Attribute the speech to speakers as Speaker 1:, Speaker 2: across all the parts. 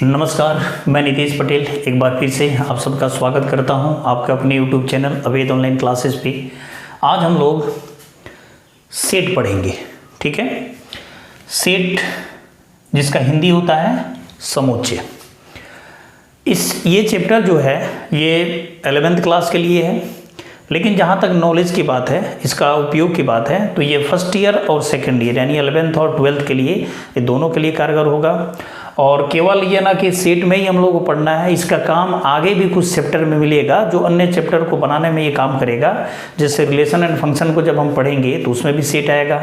Speaker 1: नमस्कार, मैं नितेश पटेल एक बार फिर से आप सबका स्वागत करता हूं आपके अपने यूट्यूब चैनल अवैध ऑनलाइन क्लासेस पे। आज हम लोग सेट पढ़ेंगे। ठीक है, सेट जिसका हिंदी होता है समुच्चय। ये चैप्टर जो है ये 11th क्लास के लिए है, लेकिन जहाँ तक नॉलेज की बात है, इसका उपयोग की बात है, तो ये फर्स्ट ईयर और सेकंड ईयर यानी 11th और 12th के लिए, ये दोनों के लिए कारगर होगा। और केवल ये ना कि सेट में ही हम लोग को पढ़ना है, इसका काम आगे भी कुछ चैप्टर में मिलेगा जो अन्य चैप्टर को बनाने में ये काम करेगा। जैसे रिलेशन एंड फंक्शन को जब हम पढ़ेंगे तो उसमें भी सेट आएगा,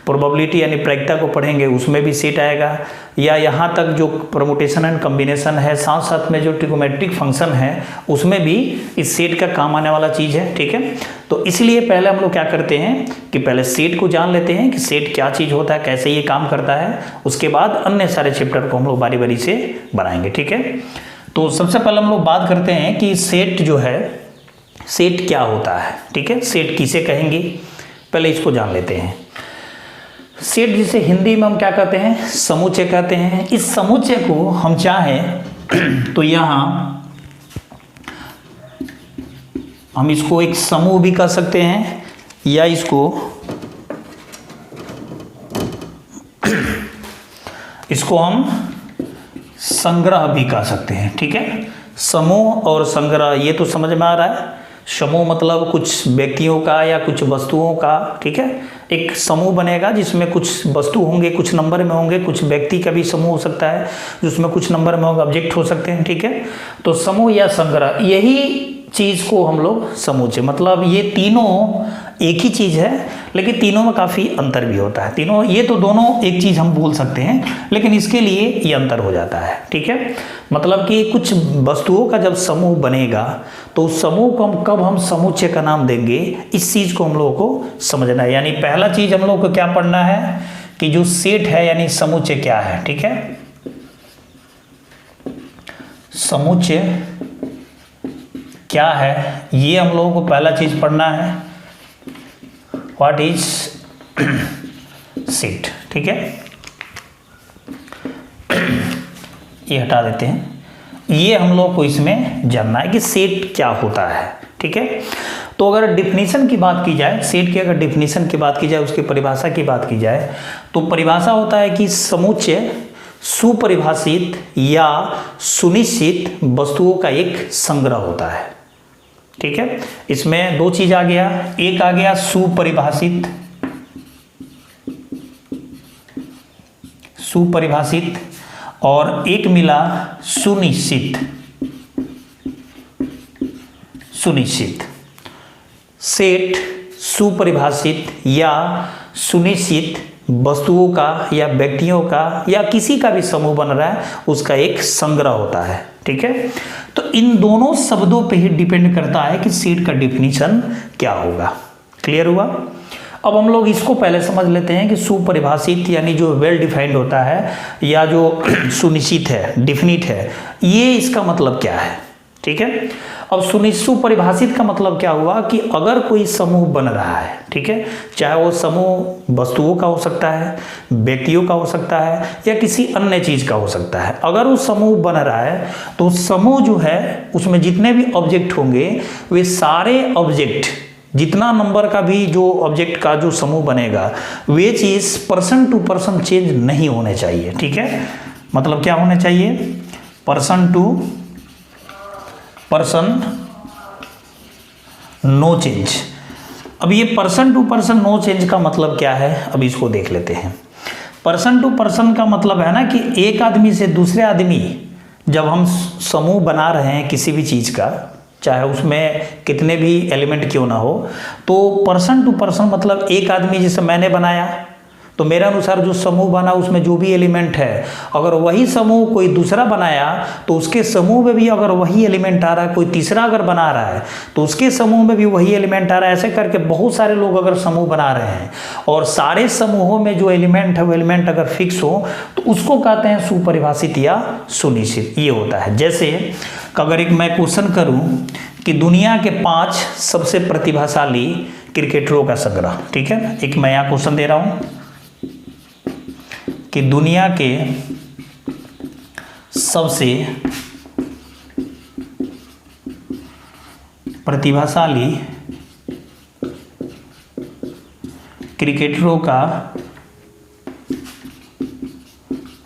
Speaker 1: प्रोबेबिलिटी यानी प्रायिकता को पढ़ेंगे उसमें भी सेट आएगा, या यहाँ तक जो परमुटेशन एंड कम्बिनेशन है, साथ साथ में जो ट्रिगोमेट्रिक फंक्शन है उसमें भी इस सेट का काम आने वाला चीज़ है। ठीक है, तो इसलिए पहले हम लोग क्या करते हैं कि पहले सेट को जान लेते हैं कि सेट क्या चीज़ होता है, कैसे ये काम करता है, उसके बाद अन्य सारे चैप्टर को हम लोग बारी बारी से बनाएंगे। ठीक है, तो सबसे पहले हम लोग बात करते हैं कि सेट जो है, सेट क्या होता है। ठीक है, सेट किसे कहेंगे, पहले इसको जान लेते हैं। सेट जिसे हिंदी में हम क्या कहते हैं, समुच्चय कहते हैं। इस समुच्चय को हम चाहें तो यहाँ हम इसको एक समूह भी कह सकते हैं, या इसको हम संग्रह भी कह सकते हैं। ठीक है, समूह और संग्रह ये तो समझ में आ रहा है। समूह मतलब कुछ व्यक्तियों का या कुछ वस्तुओं का। ठीक है, एक समूह बनेगा जिसमें कुछ वस्तु होंगे, कुछ नंबर में होंगे, कुछ व्यक्ति का भी समूह हो सकता है जिसमें कुछ नंबर में होंगे, ऑब्जेक्ट हो सकते हैं। ठीक है, तो समूह या संग्रह, यही चीज़ को हम लोग समुच्चय, मतलब ये तीनों एक ही चीज़ है, लेकिन तीनों में काफ़ी अंतर भी होता है। तीनों ये तो दोनों एक चीज़ हम बोल सकते हैं, लेकिन इसके लिए ये अंतर हो जाता है। ठीक है, मतलब कि कुछ वस्तुओं का जब समूह बनेगा तो उस समूह को हम कब हम समुच्चय का नाम देंगे, इस चीज़ को हम लोगों को समझना है। यानी पहला चीज़ हम लोग को क्या पढ़ना है कि जो सेट है यानी समुच्चय क्या है। ठीक है, समुच्चय क्या है ये हम लोगों को पहला चीज पढ़ना है। What is set. ठीक है, ये हटा देते हैं। ये हम लोग को इसमें जानना है कि सेट क्या होता है। ठीक है, तो अगर डिफिनीशन की बात की जाए, सेट की अगर डिफिनीशन की बात की जाए, उसकी परिभाषा की बात की जाए, तो परिभाषा होता है कि समुच्चय सुपरिभाषित या सुनिश्चित वस्तुओं का एक संग्रह होता है। ठीक है, इसमें दो चीज आ गया, एक आ गया सुपरिभाषित, सुपरिभाषित, और एक मिला सुनिश्चित। सुनिश्चित सेट सुपरिभाषित या सुनिश्चित वस्तुओं का या व्यक्तियों का या किसी का भी समूह बन रहा है, उसका एक संग्रह होता है। ठीक है, तो इन दोनों शब्दों पे ही डिपेंड करता है कि सेट का डिफिनीशन क्या होगा। क्लियर हुआ? अब हम लोग इसको पहले समझ लेते हैं कि सुपरिभाषित यानी जो वेल डिफाइंड होता है या जो सुनिश्चित है, डिफिनिट है, ये इसका मतलब क्या है। ठीक है, अब सुपरिभाषित का मतलब क्या हुआ कि अगर कोई समूह बन रहा है, ठीक है, चाहे वो समूह वस्तुओं का हो सकता है, व्यक्तियों का हो सकता है, या किसी अन्य चीज का हो सकता है, अगर वो समूह बन रहा है तो समूह जो है उसमें जितने भी ऑब्जेक्ट होंगे वे सारे ऑब्जेक्ट, जितना नंबर का भी जो ऑब्जेक्ट का जो समूह बनेगा, वे चीज पर्सन टू पर्सन चेंज नहीं होने चाहिए। ठीक है, मतलब क्या होने चाहिए, person to person no change. अब ये person to person no change का मतलब क्या है, अब इसको देख लेते हैं। पर्सन टू पर्सन का मतलब है ना कि एक आदमी से दूसरे आदमी, जब हम समूह बना रहे हैं किसी भी चीज़ का, चाहे उसमें कितने भी एलिमेंट क्यों ना हो, तो पर्सन टू पर्सन मतलब एक आदमी जैसे मैंने बनाया तो मेरे अनुसार जो समूह बना उसमें जो भी एलिमेंट है, अगर वही समूह कोई दूसरा बनाया तो उसके समूह में भी अगर वही एलिमेंट आ रहा है, कोई तीसरा अगर बना रहा है तो उसके समूह में भी वही एलिमेंट आ रहा है। ऐसे करके बहुत सारे लोग अगर समूह बना रहे हैं और सारे समूहों में जो एलिमेंट है वो एलिमेंट अगर फिक्स हो तो उसको कहते हैं सुपरिभाषित या सुनिश्चित। ये होता है जैसे अगर एक मैं क्वेश्चन करूं कि दुनिया के 5 सबसे प्रतिभाशाली क्रिकेटरों का संग्रह, ठीक है, एक मैं यहाँ क्वेश्चन दे रहा हूं कि दुनिया के सबसे प्रतिभाशाली क्रिकेटरों का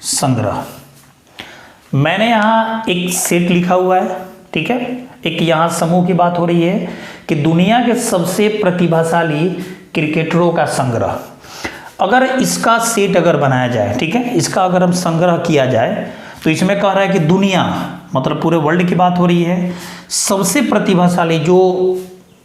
Speaker 1: संग्रह। मैंने यहाँ एक सेट लिखा हुआ है, ठीक है। एक यहाँ समूह की बात हो रही है कि दुनिया के सबसे प्रतिभाशाली क्रिकेटरों का संग्रह। अगर इसका सेट अगर बनाया जाए, ठीक है, इसका अगर हम संग्रह किया जाए तो इसमें कह रहा है कि दुनिया मतलब पूरे वर्ल्ड की बात हो रही है, सबसे प्रतिभाशाली जो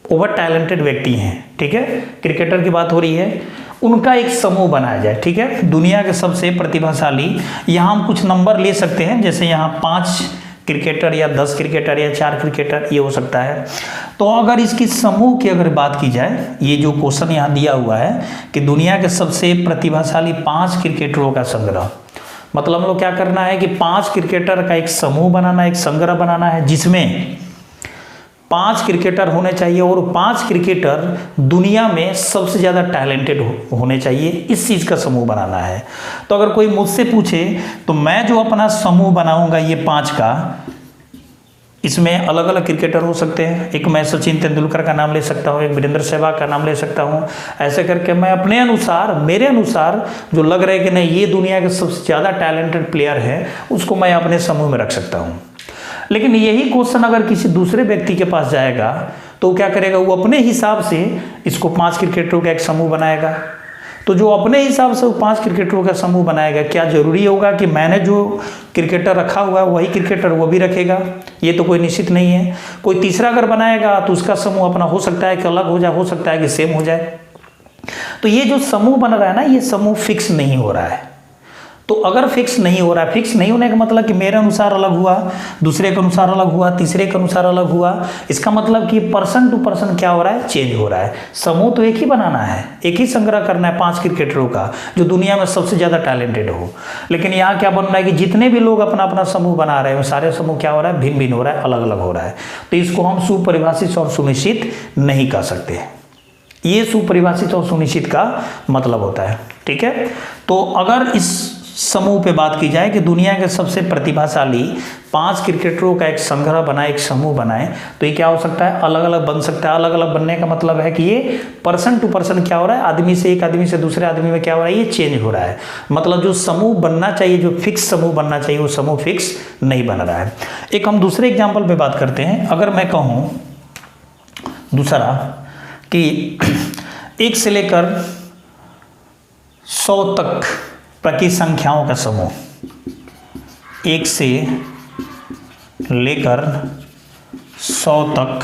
Speaker 1: ओवर टैलेंटेड व्यक्ति हैं, ठीक है, क्रिकेटर की बात हो रही है, उनका एक समूह बनाया जाए, ठीक है। दुनिया के सबसे प्रतिभाशाली, यहाँ हम कुछ नंबर ले सकते हैं, जैसे यहाँ 5 क्रिकेटर या 10 क्रिकेटर या 4 क्रिकेटर, ये हो सकता है। तो अगर इसकी समूह की अगर बात की जाए, ये जो क्वेश्चन यहाँ दिया हुआ है कि दुनिया के सबसे प्रतिभाशाली 5 क्रिकेटरों का संग्रह, मतलब हम लोग क्या करना है कि 5 क्रिकेटर का एक समूह बनाना, एक संग्रह बनाना है जिसमें 5 क्रिकेटर होने चाहिए और 5 क्रिकेटर दुनिया में सबसे ज़्यादा टैलेंटेड होने चाहिए, इस चीज़ का समूह बनाना है। तो अगर कोई मुझसे पूछे तो मैं जो अपना समूह बनाऊंगा ये 5 का, इसमें अलग अलग क्रिकेटर हो सकते हैं। एक मैं सचिन तेंदुलकर का नाम ले सकता हूँ, एक वीरेंद्र सहवाग का नाम ले सकता हूँ। ऐसे करके मैं अपने अनुसार, मेरे अनुसार जो लग रहा है कि नहीं ये दुनिया के सबसे ज़्यादा टैलेंटेड प्लेयर है, उसको मैं अपने समूह में रख सकता हूँ। लेकिन यही क्वेश्चन अगर किसी दूसरे व्यक्ति के पास जाएगा तो क्या करेगा, वो अपने हिसाब से इसको 5 क्रिकेटरों का एक समूह बनाएगा। तो जो अपने हिसाब से वो 5 क्रिकेटरों का समूह बनाएगा, क्या जरूरी होगा कि मैंने जो क्रिकेटर रखा हुआ है वही क्रिकेटर वो भी रखेगा? ये तो कोई निश्चित नहीं है। कोई तीसरा अगर बनाएगा तो उसका समूह अपना हो सकता है कि अलग हो जाए, हो सकता है कि सेम हो जाए। तो ये जो समूह बन रहा है ना, ये समूह फिक्स नहीं हो रहा है। तो अगर फिक्स नहीं हो रहा है, फिक्स नहीं होने का मतलब कि मेरे अनुसार अलग हुआ, दूसरे के अनुसार अलग हुआ, तीसरे के अनुसार अलग हुआ, इसका मतलब कि पर्सन टू पर्सन क्या हो रहा है, चेंज हो रहा है। समूह तो एक ही बनाना है, एक ही संग्रह करना है 5 क्रिकेटरों का जो दुनिया में सबसे ज़्यादा टैलेंटेड हो। लेकिन यहाँ क्या बन रहा है कि जितने भी लोग अपना अपना समूह बना रहे हैं, सारे समूह क्या हो रहा है, भिन्न भिन्न हो रहा है, अलग अलग हो रहा है। तो इसको हम सुपरिभाषित और सुनिश्चित नहीं कर सकते। ये सुपरिभाषित और सुनिश्चित का मतलब होता है, ठीक है। तो अगर इस समूह पे बात की जाए कि दुनिया के सबसे प्रतिभाशाली 5 क्रिकेटरों का एक संग्रह बनाए, एक समूह बनाए, तो ये क्या हो सकता है, अलग अलग बन सकता है। अलग अलग बनने का मतलब है कि ये पर्सन टू पर्सन क्या हो रहा है, आदमी से एक आदमी से दूसरे आदमी में क्या हो रहा है, ये चेंज हो रहा है। मतलब जो समूह बनना चाहिए, जो फिक्स समूह बनना चाहिए, वो समूह फिक्स नहीं बन रहा है। एक हम दूसरे एग्जाम्पल पे बात करते हैं। अगर मैं कहूँ दूसरा कि 1 से लेकर 100 तक प्रति संख्याओं का समूह, 1 से लेकर 100 तक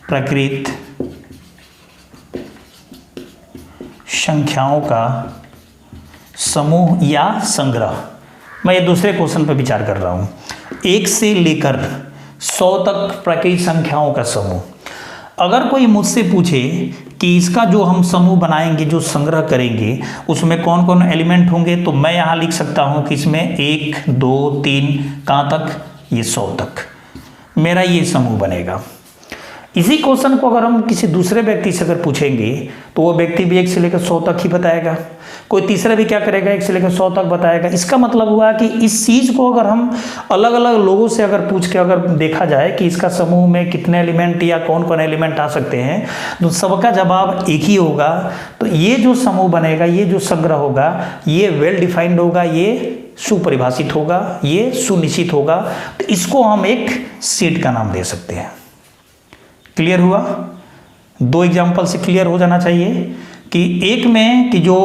Speaker 1: प्रकृत संख्याओं का समूह या संग्रह। मैं ये दूसरे क्वेश्चन पर विचार कर रहा हूँ। 1 से लेकर 100 तक प्रकृत संख्याओं का समूह। अगर कोई मुझसे पूछे कि इसका जो हम समूह बनाएंगे, जो संग्रह करेंगे, उसमें कौन कौन एलिमेंट होंगे, तो मैं यहाँ लिख सकता हूँ कि इसमें 1, 2, 3 कहाँ तक, ये 100 तक मेरा ये समूह बनेगा। इसी क्वेश्चन को अगर हम किसी दूसरे व्यक्ति से अगर पूछेंगे तो वो व्यक्ति भी 1 से लेकर 100 तक ही बताएगा। कोई तीसरा भी क्या करेगा, 1 से लेकर 100 तक बताएगा। इसका मतलब हुआ कि इस चीज़ को अगर हम अलग अलग लोगों से अगर पूछ के अगर देखा जाए कि इसका समूह में कितने एलिमेंट या कौन कौन एलिमेंट आ सकते हैं, तो सबका जवाब एक ही होगा। तो ये जो समूह बनेगा, ये जो संग्रह होगा, ये वेल डिफाइंड होगा, ये सुपरिभाषित होगा, ये सुनिश्चित होगा। तो इसको हम एक सेट का नाम दे सकते हैं। क्लियर हुआ? 2 एग्जाम्पल से क्लियर हो जाना चाहिए कि एक में कि जो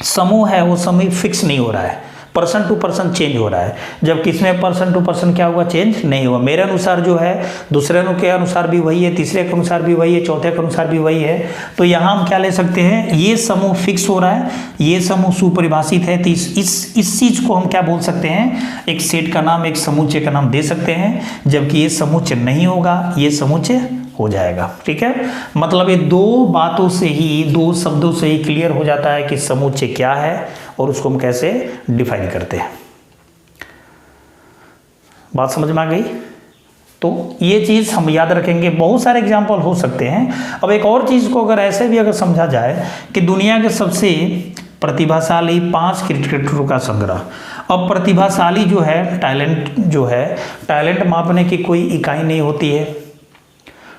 Speaker 1: समूह है वो समूह फिक्स नहीं हो रहा है, पर्सन टू पर्सन चेंज हो रहा है, जबकि इसमें पर्सन टू पर्सन क्या हुआ, चेंज नहीं हुआ। मेरे अनुसार जो है, दूसरे के अनुसार भी वही है, तीसरे के अनुसार भी वही है, चौथे के अनुसार भी वही है। तो यहाँ हम क्या ले सकते हैं, ये समूह फिक्स हो रहा है, ये समूह सुपरिभाषित है। तो इस चीज़ को हम क्या बोल सकते हैं, एक सेट का नाम, एक समूचे का नाम दे सकते हैं। जबकि ये समूचे नहीं होगा, ये समूचे हो जाएगा। ठीक है, मतलब ये 2 बातों से ही, 2 शब्दों से ही क्लियर हो जाता है कि समूचे क्या है और उसको हम कैसे डिफाइन करते हैं। बात समझ में आ गई? तो ये चीज़ हम याद रखेंगे। बहुत सारे एग्जाम्पल हो सकते हैं। अब एक और चीज़ को अगर ऐसे भी अगर समझा जाए कि दुनिया के सबसे प्रतिभाशाली 5 क्रिकेटरों का संग्रह। अब प्रतिभाशाली जो है, टैलेंट मापने की कोई इकाई नहीं होती है,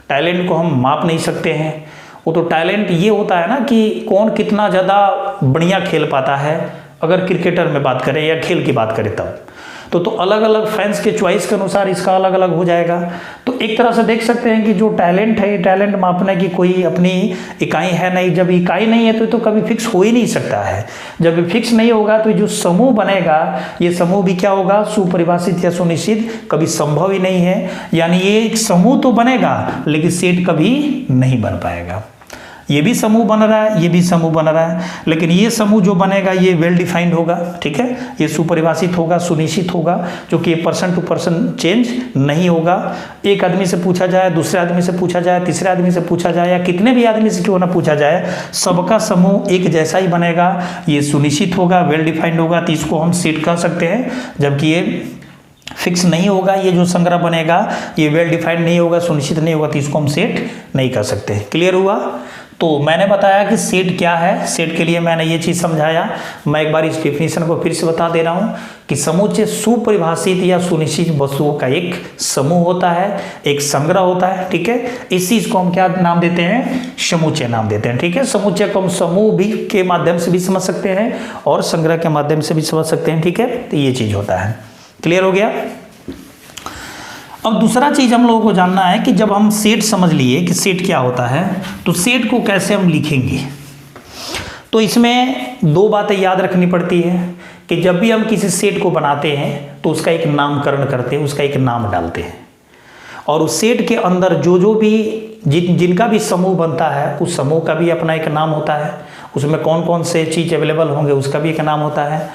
Speaker 1: टैलेंट को हम माप नहीं सकते हैं। वो तो टैलेंट ये होता है ना कि कौन कितना ज़्यादा बढ़िया खेल पाता है, अगर क्रिकेटर में बात करें या खेल की बात करें तब तो अलग अलग फैंस के चॉइस के अनुसार इसका अलग अलग हो जाएगा। तो एक तरह से देख सकते हैं कि जो टैलेंट है, टैलेंट मापने की कोई अपनी इकाई है नहीं। जब इकाई नहीं है तो कभी फिक्स हो ही नहीं सकता है। जब फिक्स नहीं होगा तो जो समूह बनेगा, ये समूह भी क्या होगा, सुपरिभाषित या सुनिश्चित, कभी संभव ही नहीं है। यानी ये एक समूह तो बनेगा लेकिन सेट कभी नहीं बन पाएगा। ये भी समूह बन रहा है, ये भी समूह बन रहा है, लेकिन ये समूह जो बनेगा ये वेल डिफाइंड होगा, ठीक है, ये सुपरिभाषित होगा, सुनिश्चित होगा, क्योंकि ये पर्सन टू पर्सन चेंज नहीं होगा। एक आदमी से पूछा जाए, दूसरे आदमी से पूछा जाए, तीसरे आदमी से पूछा जाए, या कितने भी आदमी से क्यों ना पूछा जाए, सबका समूह एक जैसा ही बनेगा। ये सुनिश्चित होगा, वेल डिफाइंड होगा, तो इसको हम सेट कह सकते हैं। जबकि ये फिक्स नहीं होगा, ये जो संग्रह बनेगा ये वेल डिफाइंड नहीं होगा, सुनिश्चित नहीं होगा, तो इसको हम सेट नहीं कर सकते। क्लियर हुआ? तो मैंने बताया कि सेट क्या है। सेट के लिए मैंने ये चीज़ समझाया। मैं एक बार इस डेफिनेशन को फिर से बता दे रहा हूँ कि समुच्चय सुपरिभाषित या सुनिश्चित वस्तुओं का एक समूह होता है, एक संग्रह होता है, ठीक है। इस चीज़ को हम क्या नाम देते हैं, समुच्चय नाम देते हैं, ठीक है। समुच्चय को हम समूह भी के माध्यम से भी समझ सकते हैं और संग्रह के माध्यम से भी समझ सकते हैं, ठीक है। तो ये चीज़ होता है। क्लियर हो गया? अब दूसरा चीज हम लोगों को जानना है कि जब हम सेट समझ लिए कि सेट क्या होता है, तो सेट को कैसे हम लिखेंगे। तो इसमें दो बातें याद रखनी पड़ती है कि जब भी हम किसी सेट को बनाते हैं तो उसका एक नामकरण करते हैं, उसका एक नाम डालते हैं, और उस सेट के अंदर जो भी जिनका भी समूह बनता है उस समूह का भी अपना एक नाम होता है, उसमें कौन कौन से चीज़ अवेलेबल होंगे उसका भी एक नाम होता है।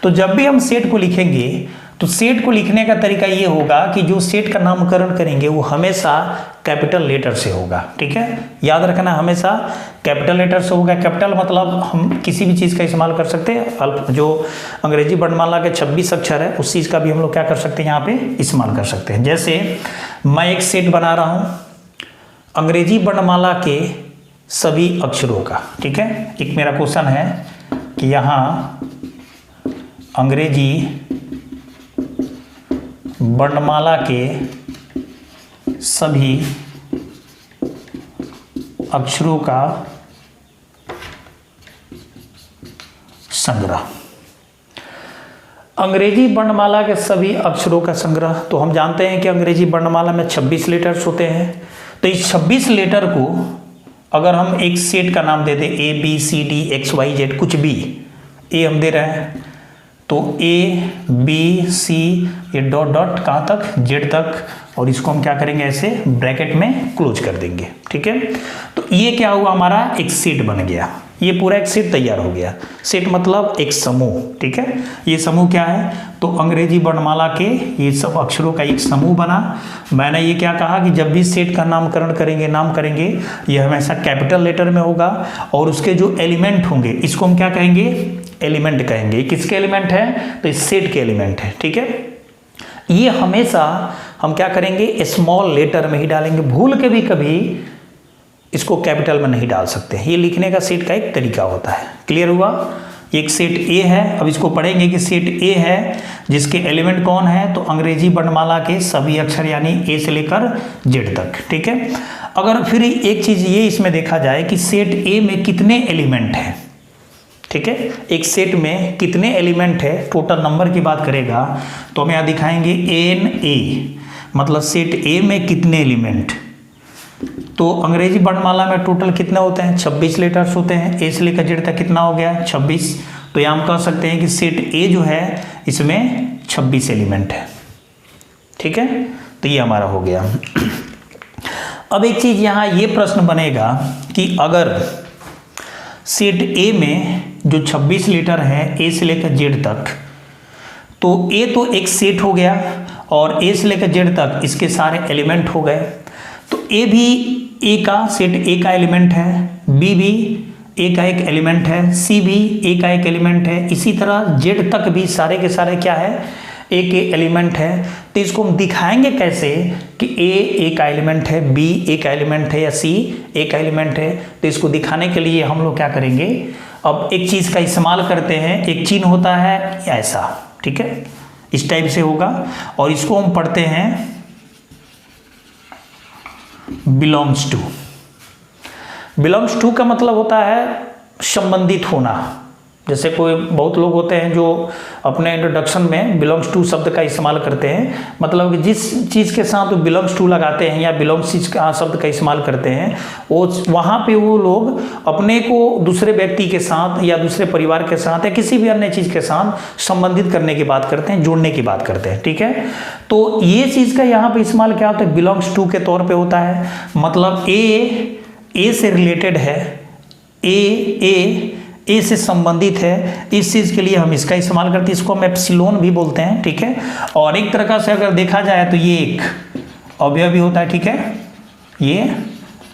Speaker 1: तो जब भी हम सेट को लिखेंगे तो सेट को लिखने का तरीका ये होगा कि जो सेट का नामकरण करेंगे वो हमेशा कैपिटल लेटर से होगा, ठीक है। याद रखना, हमेशा कैपिटल लेटर से होगा। कैपिटल मतलब हम किसी भी चीज़ का इस्तेमाल कर सकते हैं, अल्प जो अंग्रेजी वर्णमाला के 26 अक्षर है उस चीज़ का भी हम लोग क्या कर सकते हैं, यहाँ पे इस्तेमाल कर सकते हैं। जैसे मैं एक सेट बना रहा हूँ अंग्रेजी वर्णमाला के सभी अक्षरों का, ठीक है। एक मेरा क्वेश्चन है कि यहाँ अंग्रेजी वर्णमाला के सभी अक्षरों का संग्रह। अंग्रेजी वर्णमाला के सभी अक्षरों का संग्रह, तो हम जानते हैं कि अंग्रेजी वर्णमाला में 26 लेटर्स होते हैं। तो इस 26 लेटर को अगर हम एक सेट का नाम दे दें, ABCD XYZ, कुछ भी ए हम दे रहे हैं, तो ABC ये डॉट डॉट कहाँ तक, Z तक, और इसको हम क्या करेंगे, ऐसे ब्रैकेट में क्लोज कर देंगे, ठीक है। तो ये क्या हुआ, हमारा एक सेट बन गया, ये पूरा एक सेट तैयार हो गया। सेट मतलब एक समूह, ठीक है। ये समूह क्या है, तो अंग्रेजी वर्णमाला के ये सब अक्षरों का एक समूह बना। मैंने ये क्या कहा कि जब भी सेट का नामकरण करेंगे, नाम करेंगे, ये हमेशा कैपिटल लेटर में होगा, और उसके जो एलिमेंट होंगे इसको हम क्या कहेंगे, एलिमेंट कहेंगे। किसके एलिमेंट है, तो इस सेट के एलिमेंट है, ठीक है। ये हमेशा हम क्या करेंगे, स्मॉल लेटर में ही डालेंगे, भूल के भी कभी इसको कैपिटल में नहीं डाल सकते। ये लिखने का सेट का एक तरीका होता है। क्लियर हुआ? एक सेट ए है, अब इसको पढ़ेंगे कि सेट ए है जिसके एलिमेंट कौन है, तो अंग्रेजी वर्णमाला के सभी अक्षर यानी ए से लेकर जेड तक, ठीक है। अगर फिर एक चीज ये इसमें देखा जाए कि सेट ए में कितने एलिमेंट हैं, ठीक है, एक सेट में कितने एलिमेंट है, टोटल नंबर की बात करेगा तो हम यहाँ दिखाएंगे NA, मतलब सेट ए में कितने एलिमेंट। तो अंग्रेजी वर्णमाला में टोटल कितने होते हैं, 26 लेटर्स होते हैं, ए से लेकर जेड तक कितना हो गया, 26। तो यहाँ हम कह सकते हैं कि सेट ए जो है इसमें 26 एलिमेंट है, ठीक है। तो ये हमारा हो गया। अब एक चीज यहाँ ये प्रश्न बनेगा कि अगर सेट ए में जो 26 लेटर है ए से लेकर जेड तक, तो ए तो एक सेट हो गया और ए से लेकर जेड तक इसके सारे एलिमेंट हो गए। तो ए भी ए का सेट ए का एलिमेंट है, बी भी ए का एक एलिमेंट है, सी भी ए का एक एलिमेंट है, इसी तरह जेड तक भी सारे के सारे क्या है, ए के एलिमेंट है। तो इसको हम दिखाएंगे कैसे कि ए का एलिमेंट है, बी ए का एलिमेंट है या सी ए का एलिमेंट है। तो इसको दिखाने के लिए हम लोग क्या करेंगे, अब एक चीज़ का इस्तेमाल करते हैं, एक चिन्ह होता है ऐसा, ठीक है, इस टाइप से होगा। और इसको हम पढ़ते हैं बिलोंग्स टू। बिलोंग्स टू का मतलब होता है संबंधित होना। जैसे कोई बहुत लोग होते हैं जो अपने इंट्रोडक्शन में बिलोंग्स टू शब्द का इस्तेमाल करते हैं, मतलब कि जिस चीज़ के साथ वो बिलोंग्स टू लगाते हैं या बिलोंग्स शब्द का इस्तेमाल करते हैं, वो वहाँ पे वो लोग अपने को दूसरे व्यक्ति के साथ या दूसरे परिवार के साथ या किसी भी अन्य चीज़ के साथ संबंधित करने की बात करते हैं, जोड़ने की बात करते हैं, ठीक है। तो ये चीज़ का यहाँ पे इस्तेमाल क्या होता है, बिलोंग्स टू के तौर पर होता है। मतलब ए से रिलेटेड है, ए से संबंधित है, इस चीज़ के लिए हम इसका इस्तेमाल करते हैं, इसको हम एप्सिलॉन भी बोलते हैं, ठीक है। और एक तरह से अगर देखा जाए तो ये एक अवयव भी होता है, ठीक है, ये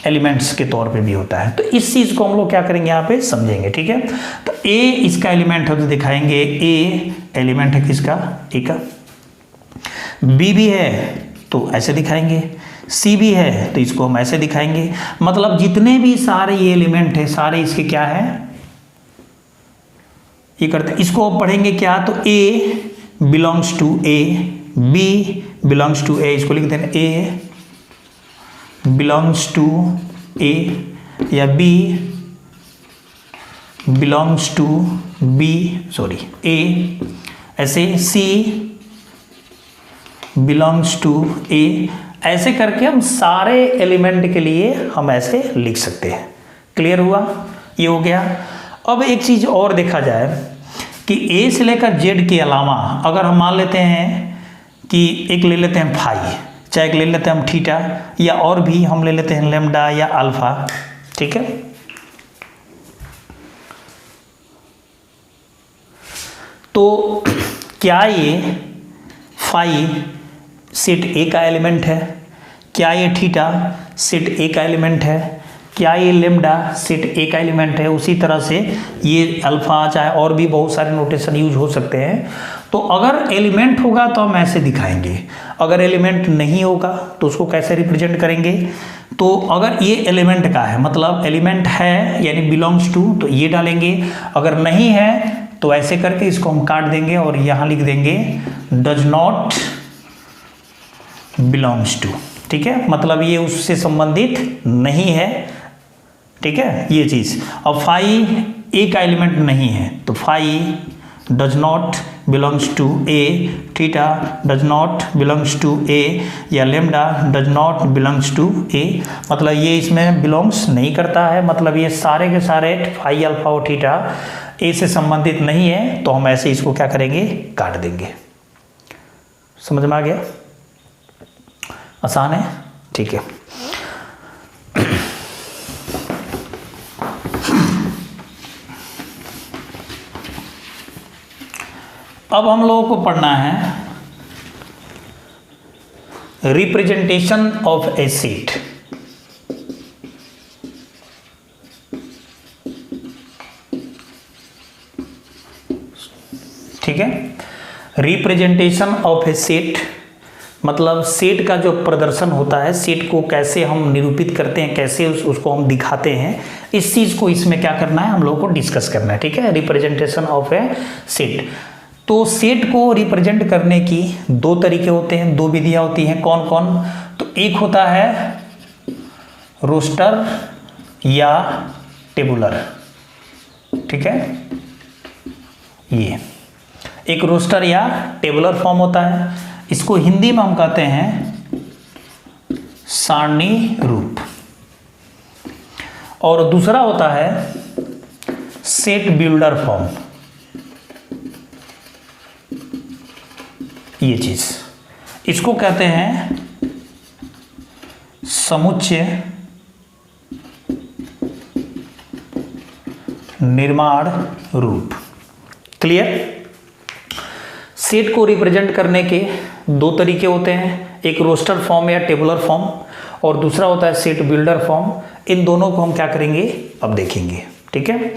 Speaker 1: एलिमेंट्स के तौर पे भी होता है। तो इस चीज़ को हम लोग क्या करेंगे यहाँ पे समझेंगे, ठीक है। तो ए इसका एलिमेंट है तो दिखाएंगे, ए एलिमेंट है किसका, ए का। बी भी है तो ऐसे दिखाएंगे, सी भी है तो इसको हम ऐसे दिखाएंगे। मतलब जितने भी सारे ये एलिमेंट है सारे इसके क्या है, ये करते हैं। इसको आप पढ़ेंगे क्या, तो A belongs to A, B belongs to A, इसको लिख देना ए बिलोंग्स टू ए, या B belongs to B, sorry A, ऐसे सी बिलोंग्स टू ए, ऐसे करके हम सारे एलिमेंट के लिए हम ऐसे लिख सकते हैं। क्लियर हुआ, ये हो गया। अब एक चीज़ और देखा जाए कि ए से लेकर जेड के अलावा अगर हम मान लेते हैं कि एक ले लेते हैं फाई, चाहे एक ले लेते हैं हम थीटा, या और भी हम ले लेते हैं लैम्डा या अल्फा, ठीक है। तो क्या ये फाई सेट ए का एलिमेंट है, क्या ये थीटा सेट ए का एलिमेंट है, क्या ये लेम्डा सेट ए का एलिमेंट है। उसी तरह से ये अल्फा, चाहे और भी बहुत सारे नोटेशन यूज हो सकते हैं। तो अगर एलिमेंट होगा तो हम ऐसे दिखाएंगे, अगर एलिमेंट नहीं होगा तो उसको कैसे रिप्रेजेंट करेंगे। तो अगर ये एलिमेंट का है, मतलब एलिमेंट है यानी बिलोंग्स टू, तो ये डालेंगे। अगर नहीं है तो ऐसे करके इसको हम काट देंगे और यहाँ लिख देंगे डज नॉट बिलोंग्स टू, ठीक है। मतलब ये उससे संबंधित नहीं है, ठीक है, ये चीज़। अब फाई ए का एलिमेंट नहीं है तो phi does not belongs to A, theta does not belongs to A, या lambda does not belongs to A. मतलब ये इसमें बिलोंग्स नहीं करता है, मतलब ये सारे के सारे फाई अल्फा और थीटा ए से संबंधित नहीं है, तो हम ऐसे इसको क्या करेंगे, काट देंगे। समझ में आ गया, आसान है, ठीक है। अब हम लोगों को पढ़ना है रिप्रेजेंटेशन ऑफ ए सेट। ठीक है, रिप्रेजेंटेशन ऑफ ए सेट मतलब सेट का जो प्रदर्शन होता है, सेट को कैसे हम निरूपित करते हैं, कैसे उसको हम दिखाते हैं, इस चीज़ को इसमें क्या करना है, हम लोगों को डिस्कस करना है। ठीक है, रिप्रेजेंटेशन ऑफ ए सेट। तो सेट को रिप्रेजेंट करने की दो तरीके होते हैं, दो विधियां होती हैं। कौन कौन? तो एक होता है रोस्टर या टेबुलर। ठीक है, ये एक रोस्टर या टेबुलर फॉर्म होता है। इसको हिंदी में हम कहते हैं सारणी रूप। और दूसरा होता है सेट बिल्डर फॉर्म। ये चीज इसको कहते हैं समुच्चय निर्माण रूप। क्लियर? सेट को रिप्रेजेंट करने के दो तरीके होते हैं, एक रोस्टर फॉर्म या टेबुलर फॉर्म और दूसरा होता है सेट बिल्डर फॉर्म। इन दोनों को हम क्या करेंगे अब देखेंगे। ठीक है,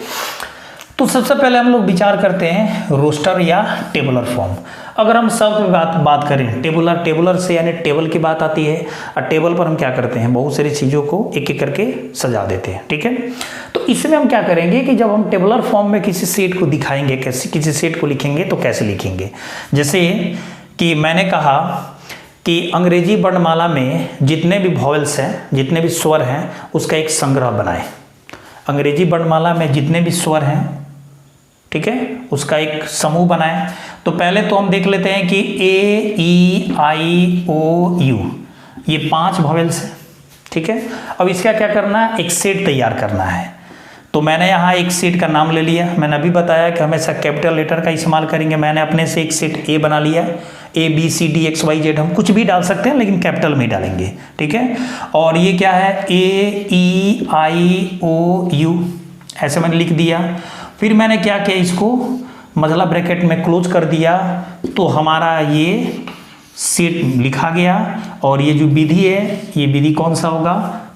Speaker 1: तो सबसे पहले हम लोग विचार करते हैं रोस्टर या टेबुलर फॉर्म। अगर हम शब्द में बात करें टेबुलर से यानी टेबल की बात आती है, और टेबल पर हम क्या करते हैं, बहुत सारी चीज़ों को एक एक करके सजा देते हैं, ठीक है। तो इसमें हम क्या करेंगे कि जब हम टेबुलर फॉर्म में किसी सेट को दिखाएंगे, कैसे किसी सेट को लिखेंगे, तो कैसे लिखेंगे, जैसे कि मैंने कहा कि अंग्रेजी वर्णमाला में जितने भी वॉवेल्स हैं, जितने भी स्वर हैं, उसका एक संग्रह बनाएं। अंग्रेजी वर्णमाला में जितने भी स्वर हैं, ठीक है, उसका एक समूह बनाएं। तो पहले तो हम देख लेते हैं कि ए ई आई ओ यू, ये 5 वॉवेल्स हैं, ठीक है। अब इसका क्या करना है, एक सेट तैयार करना है। तो मैंने यहाँ एक सेट का नाम ले लिया। मैंने अभी बताया कि हमेशा कैपिटल लेटर का इस्तेमाल करेंगे। मैंने अपने से एक सेट ए बना लिया, A B C D X Y Z, हम कुछ भी डाल सकते हैं लेकिन कैपिटल में डालेंगे, ठीक है। और ये क्या है, ए ई आई ओ यू, ऐसे मैंने लिख दिया। फिर मैंने क्या किया, इसको मझला ब्रैकेट में क्लोज कर दिया, तो हमारा ये सेट लिखा गया। और ये जो विधि है, ये विधि कौन सा होगा,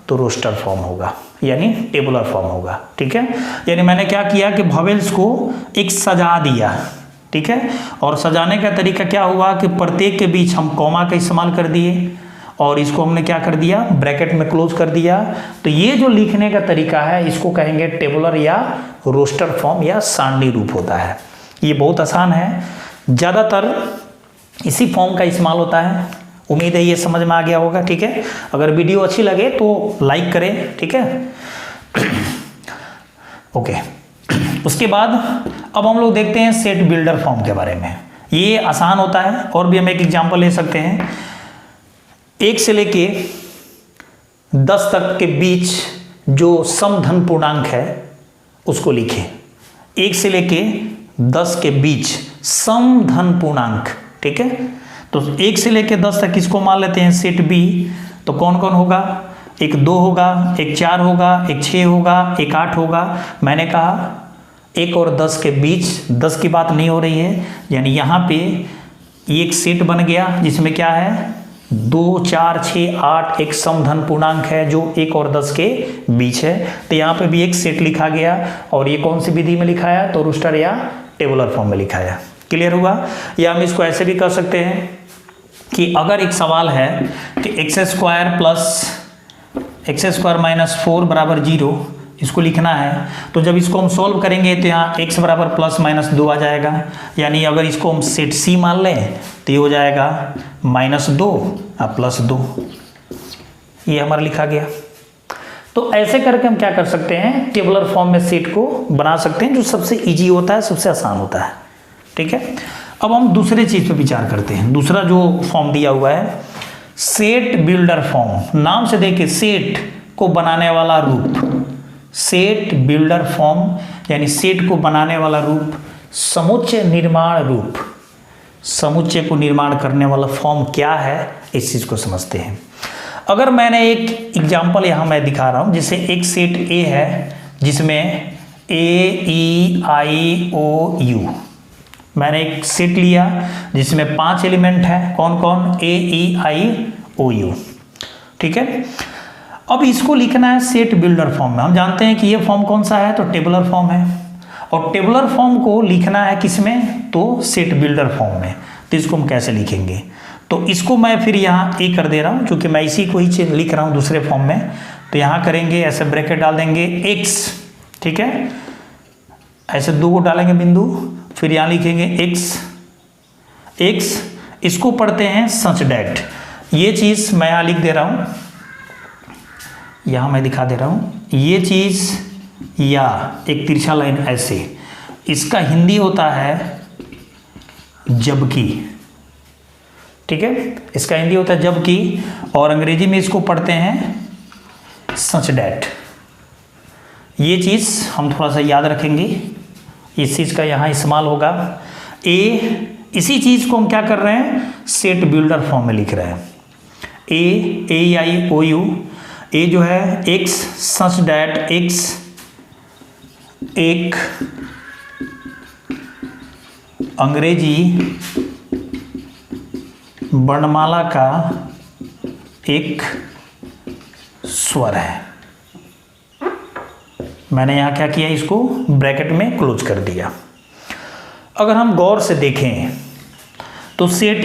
Speaker 1: तो रोस्टर फॉर्म होगा, यानी टेबुलर फॉर्म होगा, ठीक है। यानी मैंने क्या किया कि वॉवेल्स को एक सजा दिया, ठीक है। और सजाने का तरीका क्या हुआ कि प्रत्येक के बीच हम कॉमा का इस्तेमाल कर दिए, और इसको हमने क्या कर दिया, ब्रैकेट में क्लोज कर दिया। तो ये जो लिखने का तरीका है, इसको कहेंगे टेबुलर या रोस्टर फॉर्म या सारणी रूप होता है। ये बहुत आसान है, ज़्यादातर इसी फॉर्म का इस्तेमाल होता है। उम्मीद है ये समझ में आ गया होगा, ठीक है। अगर वीडियो अच्छी लगे तो लाइक करें, ठीक है। ओके, उसके बाद अब हम लोग देखते हैं सेट बिल्डर फॉर्म के बारे में। ये आसान होता है, और भी हम एक एग्जांपल ले सकते हैं। 1 से लेके 10 तक के बीच जो समधन पूर्णांक है उसको लिखें। 1 से लेके 10 के बीच समधन पूर्णांक, ठीक है। तो 1 से लेके 10 तक इसको मान लेते हैं सेट बी। तो कौन कौन होगा, एक 2 होगा, एक 4 होगा, एक 6 होगा, एक 8 होगा। मैंने कहा 1 और 10 के बीच, 10 की बात नहीं हो रही है, यानी यहाँ पे एक सेट बन गया जिसमें क्या है, 2 4 6 8 एक समधन पूर्णांक है जो 1 और 10 के बीच है। तो यहाँ पे भी एक सेट लिखा गया, और ये कौन सी विधि में लिखा है, तो रोस्टर या टेबुलर फॉर्म में लिखा है। क्लियर हुआ। या हम इसको ऐसे भी कर सकते हैं कि अगर एक सवाल है कि एक्स स्क्वायर माइनस 4 बराबर 0, इसको लिखना है, तो जब इसको हम सॉल्व करेंगे तो यहाँ x बराबर प्लस माइनस 2 आ जाएगा। यानी अगर इसको हम सेट सी मान लें तो ये हो जाएगा -2 और +2, ये हमारा लिखा गया। तो ऐसे करके हम क्या कर सकते हैं, टेबुलर फॉर्म में सेट को बना सकते हैं, जो सबसे इजी होता है, सबसे आसान होता है, ठीक है। अब हम दूसरे चीज पे विचार करते हैं। दूसरा जो फॉर्म दिया हुआ है, सेट बिल्डर फॉर्म। नाम से देखिए, सेट को बनाने वाला रूप, सेट बिल्डर फॉर्म यानी सेट को बनाने वाला रूप, समुच्चय निर्माण रूप। समुच्चय को निर्माण करने वाला फॉर्म क्या है, इस चीज को समझते हैं। अगर मैंने एक एग्जांपल यहां मैं दिखा रहा हूं, जैसे एक सेट ए है जिसमें ए ई आई ओ यू, मैंने एक सेट लिया जिसमें 5 एलिमेंट है, कौन कौन, ए ई आई ओ यू, ठीक है। अब इसको लिखना है सेट बिल्डर फॉर्म में। हम जानते हैं कि ये फॉर्म कौन सा है, तो टेबुलर फॉर्म है, और टेबुलर फॉर्म को लिखना है किसमें, तो सेट बिल्डर फॉर्म में। तो इसको हम कैसे लिखेंगे, तो इसको मैं फिर यहाँ ए कर दे रहा हूँ, क्योंकि मैं इसी को ही लिख रहा हूँ दूसरे फॉर्म में। तो यहाँ करेंगे, ऐसे ब्रैकेट डाल देंगे x, ठीक है, ऐसे 2 को डालेंगे बिंदु, फिर यहाँ लिखेंगे x, इसको पढ़ते हैं सच डैट। ये चीज़ मैं यहाँ लिख दे रहा हूँ, यहाँ मैं दिखा दे रहा हूँ, ये चीज़ या एक तिरछा लाइन ऐसे, इसका हिंदी होता है जबकि, ठीक है, इसका हिंदी होता है जबकि, और अंग्रेजी में इसको पढ़ते हैं सच डैट। ये चीज़ हम थोड़ा सा याद रखेंगे, इस चीज़ का यहाँ इस्तेमाल होगा। इसी चीज़ को हम क्या कर रहे हैं, सेट बिल्डर फॉर्म में लिख रहे हैं। ए आई ओ यू, ए जो है x सच डैट x एक अंग्रेजी वर्णमाला का एक स्वर है। मैंने यहाँ क्या किया, इसको ब्रैकेट में क्लोज कर दिया। अगर हम गौर से देखें तो सेट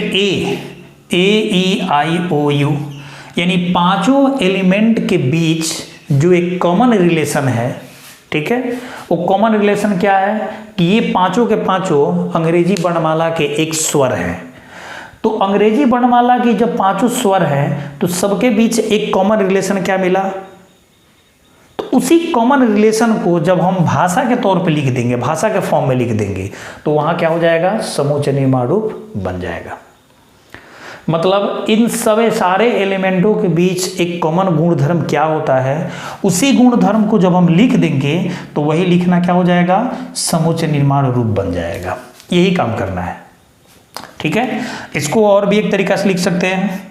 Speaker 1: AEIOU यानी पांचों एलिमेंट के बीच जो एक कॉमन रिलेशन है, ठीक है, वो कॉमन रिलेशन क्या है कि ये पांचों के पांचों अंग्रेजी वर्णमाला के एक स्वर हैं। तो अंग्रेजी वर्णमाला की जब पांचों स्वर हैं तो सबके बीच एक कॉमन रिलेशन क्या मिला, तो उसी कॉमन रिलेशन को जब हम भाषा के तौर पे लिख देंगे, भाषा के फॉर्म में लिख देंगे, तो वहां क्या हो जाएगा, समूचय निर्माण रूप बन जाएगा। मतलब इन सारे एलिमेंटों के बीच एक कॉमन गुणधर्म क्या होता है, उसी गुणधर्म को जब हम लिख देंगे तो वही लिखना क्या हो जाएगा, समूचय निर्माण रूप बन जाएगा। यही काम करना है, ठीक है। इसको और भी एक तरीका से लिख सकते हैं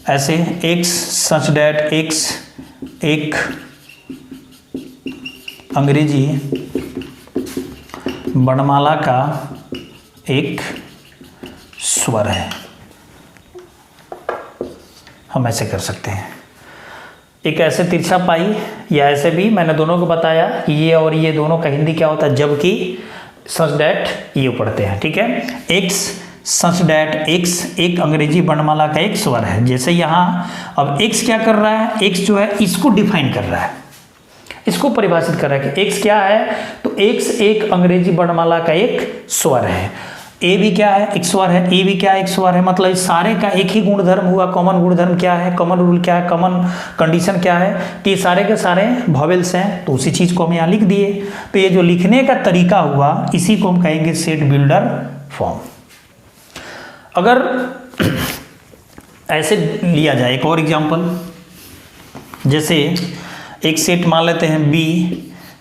Speaker 1: ऐसे, x सच दैट x एक अंग्रेजी वर्णमाला का एक स्वर है। हम ऐसे कर सकते हैं, एक ऐसे तिरछा पाई या ऐसे भी, मैंने दोनों को बताया कि ये और ये दोनों का हिंदी क्या होता है, जबकि सच डैट ये पढ़ते हैं, ठीक है। एक्स सच डैट एक्स एक अंग्रेजी वर्णमाला का एक स्वर है। जैसे यहाँ अब एक्स क्या कर रहा है, एक्स जो है इसको डिफाइन कर रहा है, इसको परिभाषित कर रहा है कि एक्स क्या है, तो एक्स एक अंग्रेजी वर्णमाला का एक स्वर है। ए भी क्या है, एक स्वर है, ए भी क्या है, एक स्वर है। मतलब इस सारे का एक ही गुणधर्म हुआ, कॉमन गुणधर्म क्या है, कॉमन रूल क्या है, कॉमन कंडीशन क्या है कि ये सारे के सारे वॉवेल्स हैं, तो उसी चीज को हम यहाँ लिख दिए। तो ये जो लिखने का तरीका हुआ, इसी को हम कहेंगे सेट बिल्डर फॉर्म। अगर ऐसे लिया जाए एक और एग्जाम्पल, जैसे एक सेट मान लेते हैं बी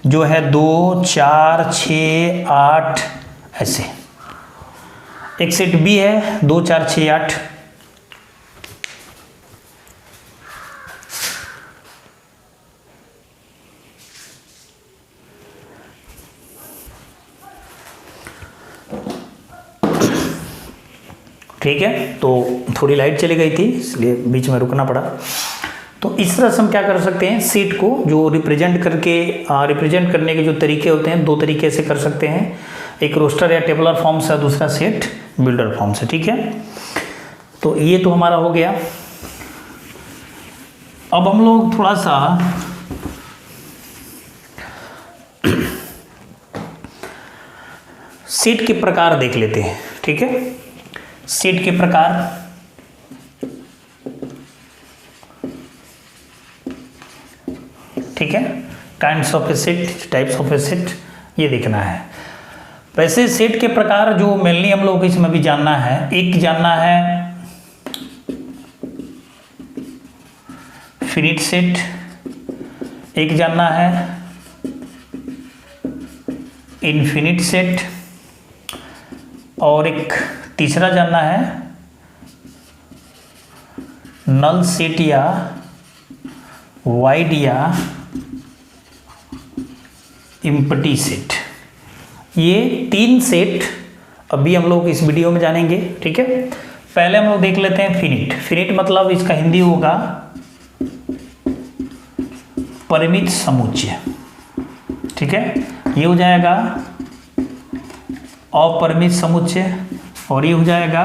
Speaker 1: जो है 2 4 6 8 ऐसे, एक सेट बी है 2 4 6 8। ठीक है, तो थोड़ी लाइट चली गई थी इसलिए बीच में रुकना पड़ा। तो इस तरह से हम क्या कर सकते हैं, सेट को जो रिप्रेजेंट करने के जो तरीके होते हैं, दो तरीके से कर सकते हैं, एक रोस्टर या टेबुलर फॉर्म से, दूसरा सेट बिल्डर फॉर्म से, ठीक है। तो ये तो हमारा हो गया। अब हम लोग थोड़ा सा सेट के प्रकार देख लेते हैं, ठीक है। सेट के प्रकार, ठीक है, kinds of A set, types of A set, ये देखना है। वैसे सेट के प्रकार जो मेनली हम लोग को इसमें भी जानना है, एक जानना है फिनिट सेट, एक जानना है इनफिनिट सेट, और एक तीसरा जानना है नल सेट या वाइड या इम्पटी सेट। ये तीन सेट अभी हम लोग इस वीडियो में जानेंगे, ठीक है। पहले हम लोग देख लेते हैं फिनिट। फिनिट मतलब इसका हिंदी होगा परिमित समुच्चय, ठीक है। ये हो जाएगा अपरिमित समुच्चय और ये हो जाएगा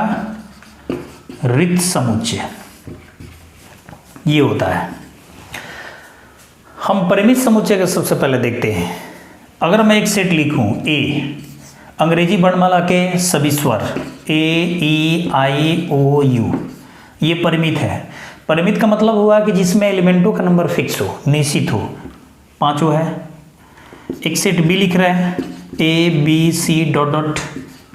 Speaker 1: रिक्त समुच्चय, ये होता है। हम परिमित समुच्चय का सबसे पहले देखते हैं। अगर मैं एक सेट लिखूं ए, अंग्रेजी वर्णमाला के सभी स्वर AEIOU, ये परिमित है। परिमित का मतलब हुआ कि जिसमें एलिमेंटों का नंबर फिक्स हो, निश्चित हो, पांचों है। एक सेट बी लिख रहे हैं ABC ...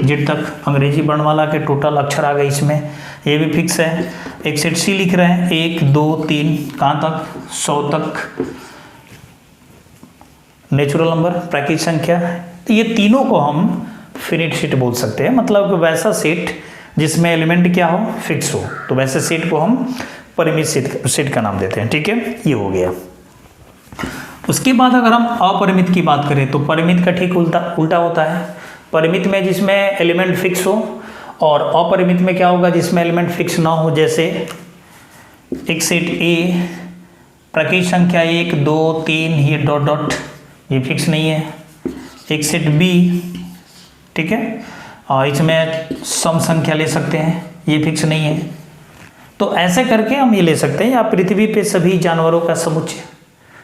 Speaker 1: जेड तक अंग्रेजी वर्णमाला के टोटल अक्षर आ गए इसमें, ये भी फिक्स है। एक सेट सी लिख रहे हैं 1 2 3 कहाँ तक, 100 तक नेचुरल नंबर, प्राकृतिक संख्या। तो ये तीनों को हम फिनिट सेट बोल सकते हैं। मतलब वैसा सेट जिसमें एलिमेंट क्या हो, फिक्स हो, तो वैसे सेट को हम परिमित सेट का नाम देते हैं, ठीक है। ये हो गया। उसके बाद अगर हम अपरिमित की बात करें तो परिमित का ठीक उल्टा होता है। परिमित में जिसमें एलिमेंट फिक्स हो, और अपरिमित में क्या होगा, जिसमें एलिमेंट फिक्स ना हो। जैसे एक सेट ए प्राकृतिक संख्या 1 2 3 ये ... ये फिक्स नहीं है। एक सेट बी, ठीक है, और इसमें सम संख्या ले सकते हैं, ये फिक्स नहीं है। तो ऐसे करके हम ये ले सकते हैं, या पृथ्वी पे सभी जानवरों का समुच्चय,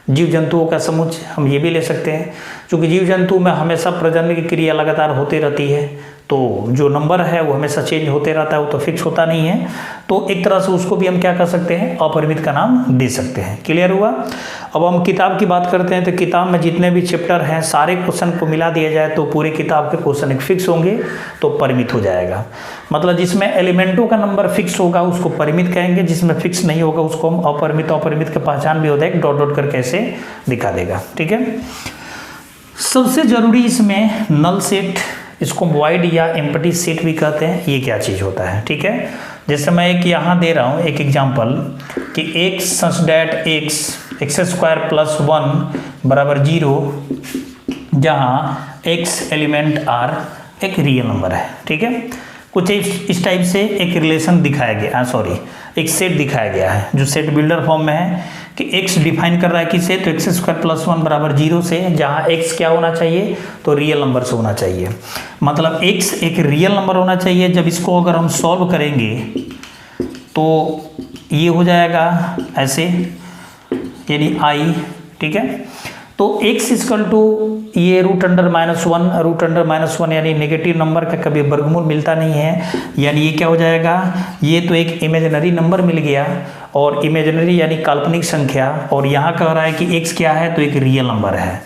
Speaker 1: जीव जंतुओं का समुच्चय, हम ये भी ले सकते हैं। क्योंकि जीव जंतु में हमेशा प्रजनन की क्रिया लगातार होती रहती है, तो जो नंबर है वो हमेशा चेंज होते रहता है, वो तो फिक्स होता नहीं है। तो एक तरह से उसको भी हम क्या कर सकते हैं, अपरिमित का नाम दे सकते हैं। क्लियर हुआ। अब हम किताब की बात करते हैं, तो किताब में जितने भी चैप्टर हैं सारे क्वेश्चन को मिला दिया जाए तो पूरे किताब के क्वेश्चन एक फिक्स होंगे, तो परिमित हो जाएगा। मतलब जिसमें एलिमेंटों का नंबर फिक्स होगा उसको परिमित कहेंगे, जिसमें फिक्स नहीं होगा उसको हम अपरिमित। अपरिमित का पहचान भी होता है, डॉट डॉट करके ऐसे दिखा देगा। ठीक है। सबसे जरूरी इसमें नल सेट, इसको वॉइड या एम्प्टी सेट भी कहते हैं, ये क्या चीज़ होता है। ठीक है। जैसे मैं एक यहाँ दे रहा हूँ एक एग्जांपल कि x such that x square plus 1 बराबर 0, जहाँ x एलिमेंट r एक रियल नंबर है। ठीक है। कुछ इस टाइप से एक रिलेशन दिखाया गया, सॉरी एक सेट दिखाया गया है जो सेट बिल्डर फॉर्म में है कि x डिफाइन कर रहा है किसे, तो x स्क्वायर प्लस 1 बराबर 0 से, जहाँ x क्या होना चाहिए, तो रियल नंबर से होना चाहिए। मतलब x एक रियल नंबर होना चाहिए। जब इसको अगर हम सॉल्व करेंगे तो ये हो जाएगा ऐसे, यानी i। ठीक है। तो x इक्वल टू ये रूट अंडर माइनस वन यानी नेगेटिव नंबर का कभी वर्गमूल मिलता नहीं है, यानी ये क्या हो जाएगा, ये तो एक इमेजिनरी नंबर मिल गया, और इमेजिनरी यानी काल्पनिक संख्या, और यहाँ कह रहा है कि x क्या है, तो एक रियल नंबर है।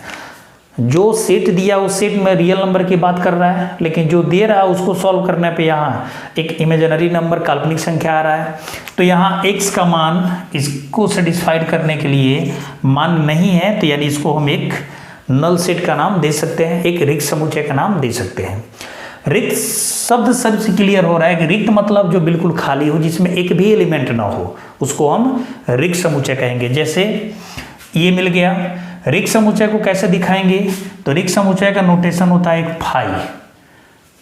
Speaker 1: जो सेट दिया उस सेट में रियल नंबर की बात कर रहा है, लेकिन जो दे रहा है उसको सॉल्व करने पे यहाँ एक इमेजिनरी नंबर काल्पनिक संख्या आ रहा है। तो यहाँ x का मान इसको सेटिस्फाइड करने के लिए मान नहीं है, तो यानी इसको हम एक नल सेट का नाम दे सकते हैं, एक रिक्त समुच्चय का नाम दे सकते हैं। रिक्त शब्द से क्लियर हो रहा है कि रिक्त मतलब जो बिल्कुल खाली हो, जिसमें एक भी एलिमेंट ना हो, उसको हम रिक्त समुच्चय कहेंगे। जैसे ये मिल गया। रिक्त समुच्चय को कैसे दिखाएंगे, तो रिक्त समुच्चय का नोटेशन होता है एक फाई।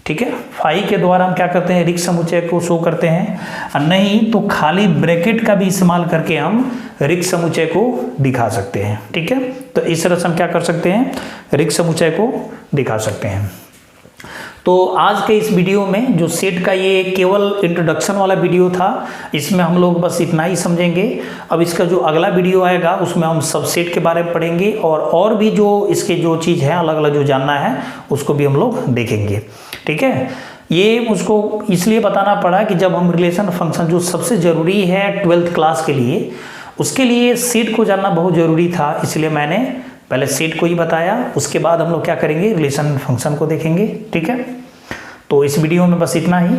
Speaker 1: ठीक है। फाई के द्वारा हम क्या करते हैं, रिक्त समुच्चय को शो करते हैं, और नहीं तो खाली ब्रैकेट का भी इस्तेमाल करके हम रिक्त समुच्चय को दिखा सकते हैं। ठीक है। तो इस तरह से हम क्या कर सकते हैं, रिक्त समुच्चय को दिखा सकते हैं। तो आज के इस वीडियो में जो सेट का ये केवल इंट्रोडक्शन वाला वीडियो था, इसमें हम लोग बस इतना ही समझेंगे। अब इसका जो अगला वीडियो आएगा उसमें हम सबसेट के बारे में पढ़ेंगे, और भी जो इसके जो चीज़ है अलग अलग जो जानना है उसको भी हम लोग देखेंगे। ठीक है। ये उसको इसलिए बताना पड़ा कि जब हम रिलेशन फंक्शन जो सबसे ज़रूरी है 12th क्लास के लिए, उसके लिए सेट को जानना बहुत ज़रूरी था, इसलिए मैंने पहले सेट को ही बताया। उसके बाद हम लोग क्या करेंगे, रिलेशन फंक्शन को देखेंगे। ठीक है। तो इस वीडियो में बस इतना ही।